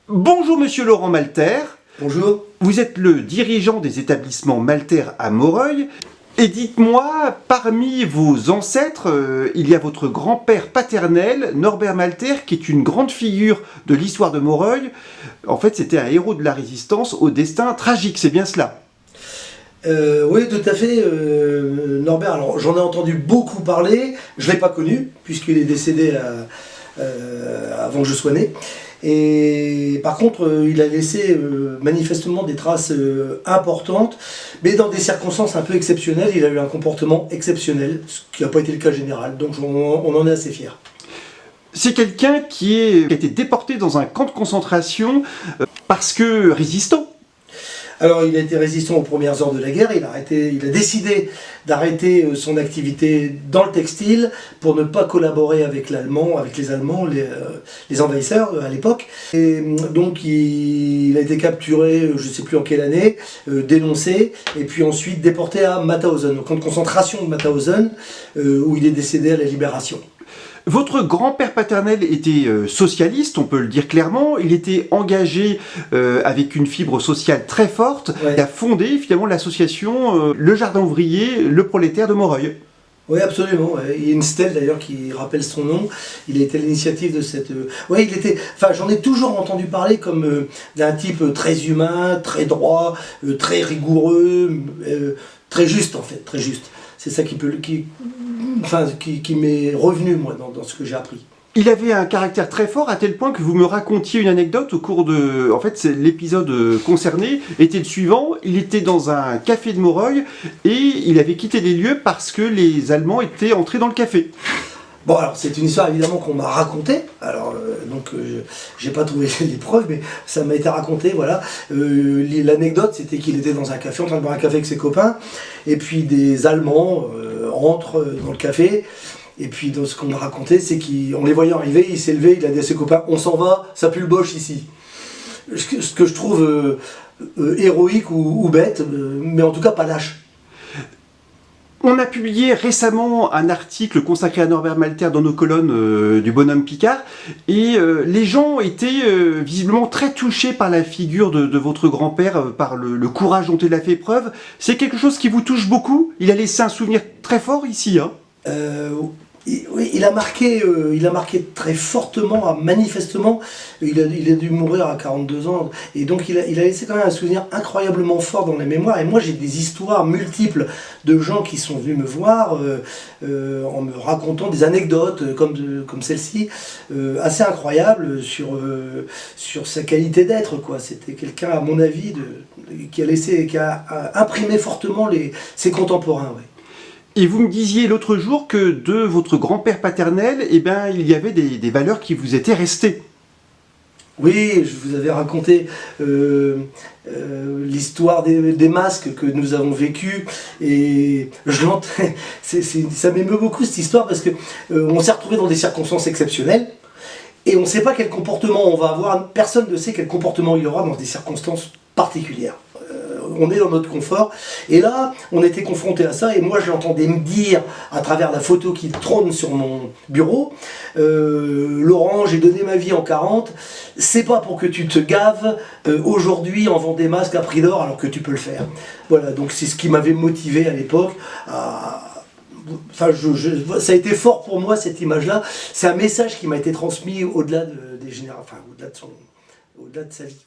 Bonjour Monsieur Laurent Malter. Bonjour. Vous êtes le dirigeant des établissements Malter à Moreuil. Et dites-moi, parmi vos ancêtres, il y a votre grand-père paternel, Norbert Malter, qui est une grande figure de l'histoire de Moreuil. En fait, c'était un héros de la résistance au destin tragique, c'est bien cela? Oui, tout à fait. Norbert, alors j'en ai entendu beaucoup parler. Je ne l'ai pas connu, puisqu'il est décédé avant que je sois né. Et par contre, il a laissé manifestement des traces importantes, mais dans des circonstances un peu exceptionnelles. Il a eu un comportement exceptionnel, ce qui n'a pas été le cas général. Donc on en est assez fiers. C'est quelqu'un qui a été déporté dans un camp de concentration parce que résistant. Alors il a été résistant aux premières heures de la guerre, il a décidé d'arrêter son activité dans le textile pour ne pas collaborer avec les Allemands, les envahisseurs à l'époque. Et donc il a été capturé, je ne sais plus en quelle année, dénoncé, et puis ensuite déporté à Mauthausen, au camp de concentration de Mauthausen, où il est décédé à la Libération. Votre grand-père paternel était socialiste, on peut le dire clairement. Il était engagé avec une fibre sociale très forte. Ouais. Il a fondé finalement l'association Le Jardin Ouvrier, le Prolétaire de Moreuil. Oui, absolument. Ouais. Il y a une stèle d'ailleurs qui rappelle son nom. Il a été à l'initiative de cette. Oui, il était. Enfin, j'en ai toujours entendu parler comme d'un type très humain, très droit, très rigoureux, très juste en fait, très juste. C'est ça qui m'est revenu moi dans ce que j'ai appris. Il avait un caractère très fort à tel point que vous me racontiez une anecdote au cours de... En fait, l'épisode concerné était le suivant. Il était dans un café de Moreuil et il avait quitté les lieux parce que les Allemands étaient entrés dans le café. Bon, alors c'est une histoire évidemment qu'on m'a racontée. Alors j'ai pas trouvé les preuves, mais ça m'a été raconté. Voilà. L'anecdote, c'était qu'il était dans un café en train de boire un café avec ses copains, et puis des Allemands entrent dans le café. Et puis dans ce qu'on m'a raconté, c'est qu'en les voyant arriver, il s'est levé, il a dit à ses copains: on s'en va, ça pue le boche ici. Ce que je trouve héroïque ou bête, mais en tout cas pas lâche. On a publié récemment un article consacré à Norbert Malter dans nos colonnes du Bonhomme Picard, et les gens étaient visiblement très touchés par la figure de votre grand-père, par le courage dont il a fait preuve. C'est quelque chose qui vous touche beaucoup? Il a laissé un souvenir très fort ici, hein? Oui, il a marqué très fortement, manifestement. Il a dû mourir à 42 ans, et donc il a laissé quand même un souvenir incroyablement fort dans la mémoire. Et moi, j'ai des histoires multiples de gens qui sont venus me voir en me racontant des anecdotes comme celle-ci, assez incroyables sur sa qualité d'être, quoi. C'était quelqu'un, à mon avis, qui a imprimé fortement ses contemporains. Ouais. Et vous me disiez l'autre jour que de votre grand-père paternel, eh ben, il y avait des valeurs qui vous étaient restées. Oui, je vous avais raconté l'histoire des masques que nous avons vécu, et ça m'émeut beaucoup cette histoire, parce que on s'est retrouvé dans des circonstances exceptionnelles et on ne sait pas quel comportement on va avoir. Personne ne sait quel comportement il aura dans des circonstances particulières. On est dans notre confort, et là on était confronté à ça, et moi je l'entendais me dire à travers la photo qui trône sur mon bureau: Laurent, j'ai donné ma vie en 40, c'est pas pour que tu te gaves aujourd'hui en vendant des masques à prix d'or alors que tu peux le faire. Voilà, donc c'est ce qui m'avait motivé à l'époque Enfin, ça a été fort pour moi, cette image-là. C'est un message qui m'a été transmis au-delà des générations, enfin, au-delà de sa vie.